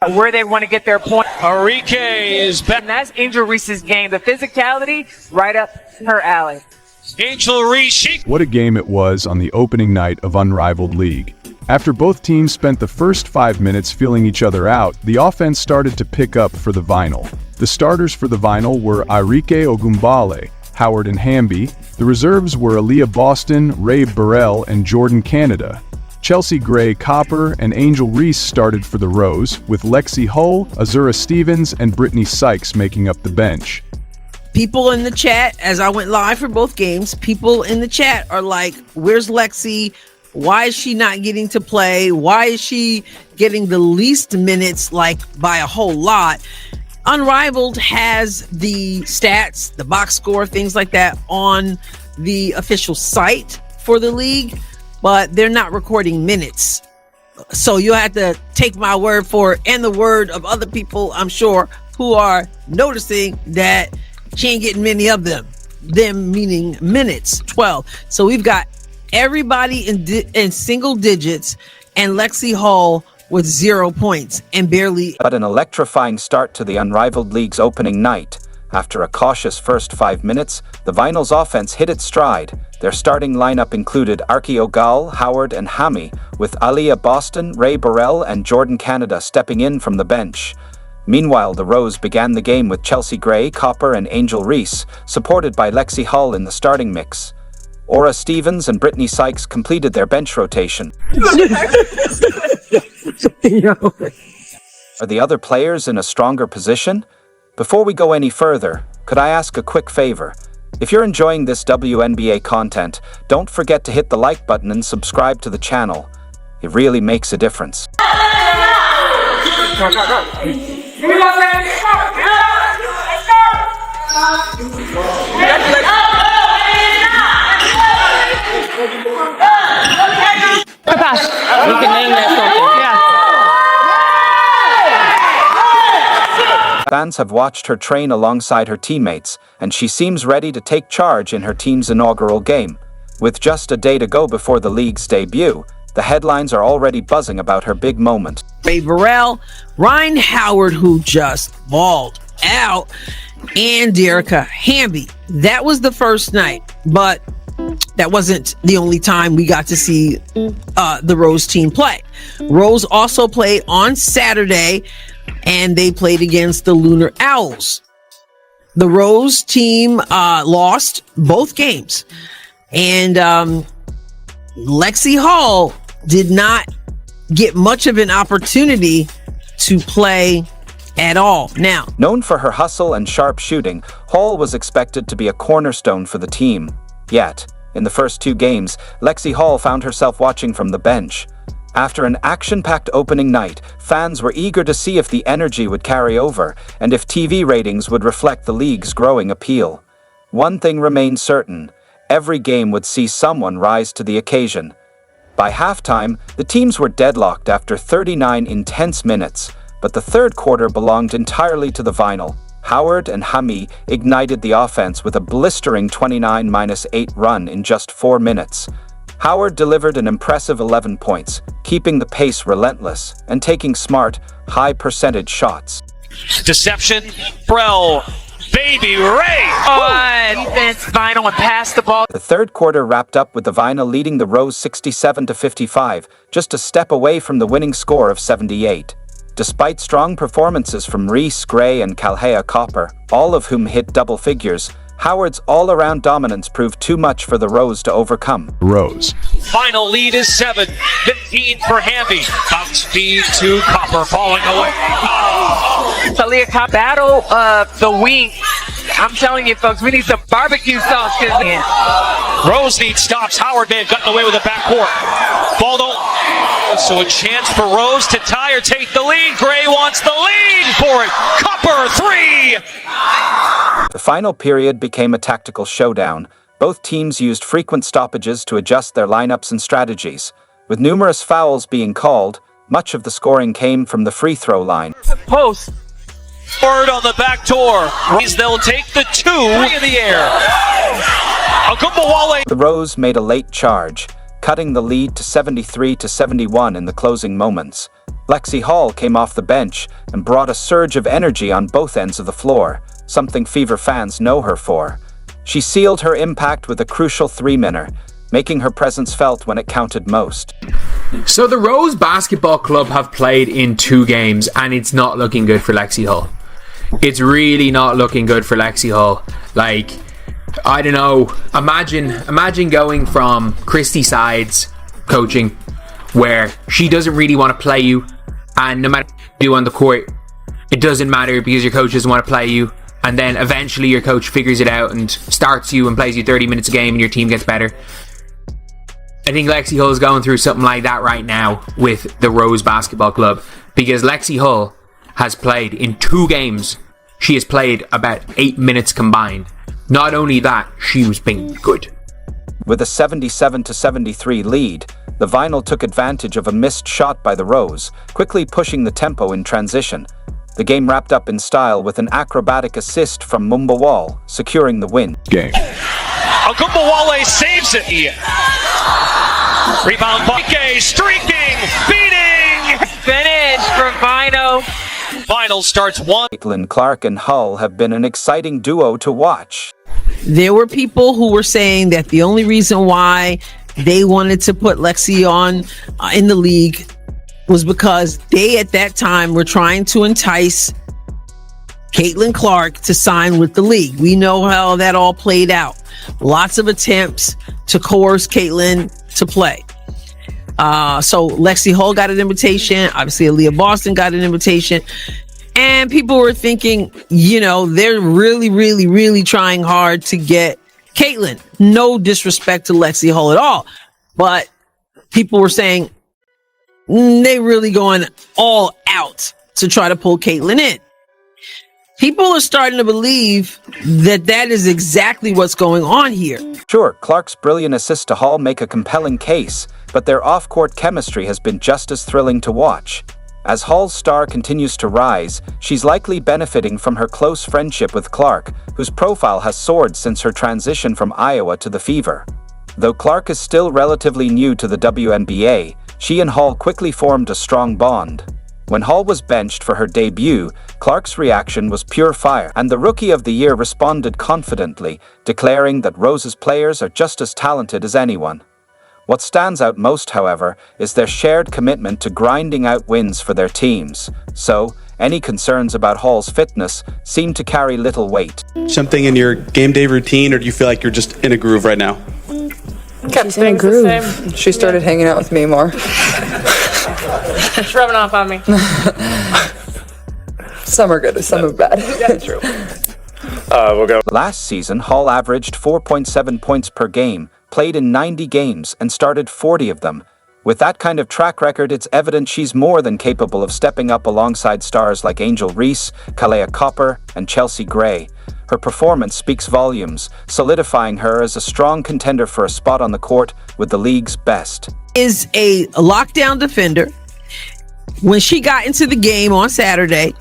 where they want to get their point. Enrique is back. And that's Angel Reese's game. The physicality, right up her alley. Angel Reese. What a game it was on the opening night of Unrivaled League. After both teams spent the first 5 minutes feeling each other out, the offense started to pick up for the vinyl. The starters for the vinyl were Enrique Ogumbale, Howard and Hamby. The reserves were Aaliyah Boston, Ray Burrell, and Jordan Canada. Chelsea Gray Copper and Angel Reese started for the Rose, with Lexie Hull, Azura Stevens, and Brittany Sykes making up the bench. People in the chat, as I went live for both games, people in the chat are like, where's Lexie? Why is she not getting to play? Why is she getting the least minutes, like by a whole lot? Unrivaled has the stats, the box score, things like that on the official site for the league, but they're not recording minutes. So you'll have to take my word for it and the word of other people, I'm sure, who are noticing that she ain't getting many of them meaning minutes, 12. So we've got everybody in single digits and Lexie Hull with 0 points and barely. But an electrifying start to the Unrivaled League's opening night. After a cautious first 5 minutes, the Vinyl's offense hit its stride. Their starting lineup included Archie Ogal, Howard, and Hammy, with Aaliyah Boston, Ray Burrell, and Jordan Canada stepping in from the bench. Meanwhile, the Rose began the game with Chelsea Gray, Copper, and Angel Reese, supported by Lexie Hull in the starting mix. Aura Stevens and Brittany Sykes completed their bench rotation. Are the other players in a stronger position? Before we go any further, could I ask a quick favor? If you're enjoying this WNBA content, don't forget to hit the like button and subscribe to the channel. It really makes a difference. You can name that something. Yeah. Fans have watched her train alongside her teammates, and she seems ready to take charge in her team's inaugural game. With just a day to go before the league's debut, the headlines are already buzzing about her big moment. Ray Burrell, Ryan Howard, who just balled out, and Derricka Hamby. That was the first night, but that wasn't the only time we got to see the Rose team play. Rose also played on Saturday, and they played against the Lunar Owls. The Rose team lost both games, and Lexie Hull did not get much of an opportunity to play at all. Now, known for her hustle and sharp shooting, Hull was expected to be a cornerstone for the team. Yet, in the first 2 games, Lexie Hull found herself watching from the bench. After an action-packed opening night, fans were eager to see if the energy would carry over and if TV ratings would reflect the league's growing appeal. One thing remained certain: every game would see someone rise to the occasion. By halftime, the teams were deadlocked after 39 intense minutes, but the third quarter belonged entirely to the Vinyl. Howard and Hammy ignited the offense with a blistering 29-8 run in just 4 minutes. Howard delivered an impressive 11 points, keeping the pace relentless and taking smart, high-percentage shots. Deception, Brell, Baby Ray! Defense, Vinyl, and pass the ball. The third quarter wrapped up with the Vinyl leading the Rose 67-55, just a step away from the winning score of 78. Despite strong performances from Reese, Gray, and Calhea Copper, all of whom hit double figures, Howard's all-around dominance proved too much for the Rose to overcome. Rose. Final lead is 7, 15 for Hamby. Bounce feed to Copper, falling away. Aaliyah Copper, battle of the week. I'm telling you, folks, we need some barbecue sauce. Rose needs stops. Howard may have gotten away with the backcourt. Ball don't. So a chance for Rose to tie or take the lead. Gray wants the lead for it. Copper, 3! The final period became a tactical showdown. Both teams used frequent stoppages to adjust their lineups and strategies. With numerous fouls being called, much of the scoring came from the free throw line. Post. Word on the back door. They'll take the 2 in the air. Ogumbawale. The Rose made a late charge, cutting the lead to 73-71 in the closing moments. Lexie Hull came off the bench and brought a surge of energy on both ends of the floor, something Fever fans know her for. She sealed her impact with a crucial three-minner, making her presence felt when it counted most. So the Rose Basketball Club have played in 2 games, and it's not looking good for Lexie Hull. It's really not looking good for Lexie Hull. Like, I don't know. Imagine going from Christy Sides coaching, where she doesn't really want to play you, and no matter what you do on the court, it doesn't matter because your coach doesn't want to play you. And then eventually your coach figures it out and starts you and plays you 30 minutes a game and your team gets better. I think Lexie Hull is going through something like that right now with the Rose Basketball Club, because Lexie Hull has played in 2 games. She has played about 8 minutes combined. Not only that, she was being good. With a 77-73 lead, the Vinyl took advantage of a missed shot by the Rose, quickly pushing the tempo in transition. The game wrapped up in style with an acrobatic assist from Mumbawal, securing the win. Agumbawale saves it here. Rebound by streaking, beating. Finish for Vinyl. Vinyl starts 1. Caitlin Clark and Hull have been an exciting duo to watch. There were people who were saying that the only reason why they wanted to put Lexie on in the league was because they at that time were trying to entice Caitlin Clark to sign with the league. We know how that all played out. Lots of attempts to coerce Caitlin to play. So Lexie Hull got an invitation. Obviously, Aaliyah Boston got an invitation. And people were thinking, they're really trying hard to get Caitlin. No disrespect to Lexie Hull at all. But people were saying they really going all out to try to pull Caitlin in. People are starting to believe that is exactly what's going on here. Sure, Clark's brilliant assist to Hull make a compelling case, but their off-court chemistry has been just as thrilling to watch. As Hull's star continues to rise, she's likely benefiting from her close friendship with Clark, whose profile has soared since her transition from Iowa to the Fever. Though Clark is still relatively new to the WNBA, she and Hull quickly formed a strong bond. When Hull was benched for her debut, Clark's reaction was pure fire, and the Rookie of the Year responded confidently, declaring that Rose's players are just as talented as anyone. What stands out most, however, is their shared commitment to grinding out wins for their teams. So, any concerns about Hull's fitness seem to carry little weight. Something in your game day routine, or do you feel like you're just in a groove right now? She's in a groove. She started hanging out with me more. She's rubbing off on me. Some are good, some are bad. Yeah, true. We'll go. Last season, Hull averaged 4.7 points per game, played in 90 games, and started 40 of them. With that kind of track record, it's evident she's more than capable of stepping up alongside stars like Angel Reese, Kalea Copper, and Chelsea Gray. Her performance speaks volumes, solidifying her as a strong contender for a spot on the court with the league's best. Is a lockdown defender. When she got into the game on Saturday,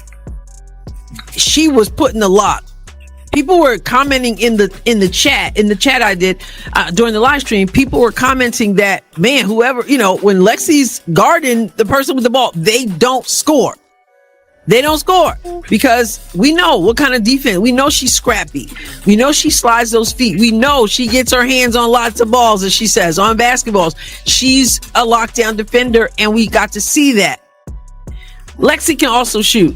she was putting the lock. People were commenting in the chat I did during the live stream. People were commenting that, man, whoever, when Lexie's guarding the person with the ball, they don't score. They don't score because we know what kind of defense. We know she's scrappy. We know she slides those feet. We know she gets her hands on lots of balls, as she says, on basketballs. She's a lockdown defender, and we got to see that. Lexie can also shoot.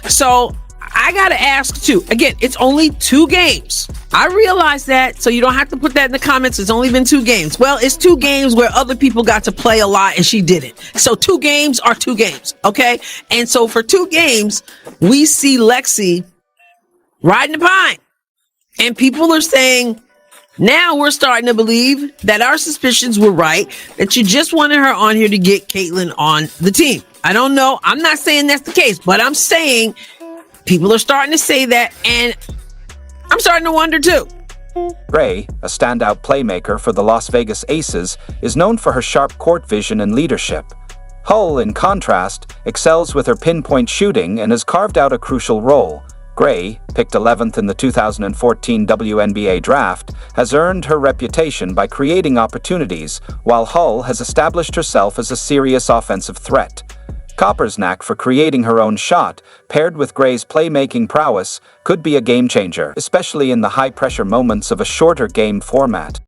So I got to ask too. Again, it's only 2 games. I realize that, so you don't have to put that in the comments. It's only been 2 games. Well, it's 2 games where other people got to play a lot and she didn't. So 2 games are 2 games, okay? And so for 2 games, we see Lexie riding the pine. And people are saying, now we're starting to believe that our suspicions were right, that you just wanted her on here to get Caitlin on the team. I don't know. I'm not saying that's the case, but I'm saying people are starting to say that, and I'm starting to wonder too. Gray, a standout playmaker for the Las Vegas Aces, is known for her sharp court vision and leadership. Hull, in contrast, excels with her pinpoint shooting and has carved out a crucial role. Gray, picked 11th in the 2014 WNBA draft, has earned her reputation by creating opportunities, while Hull has established herself as a serious offensive threat. Copper's knack for creating her own shot, paired with Gray's playmaking prowess, could be a game changer, especially in the high-pressure moments of a shorter game format.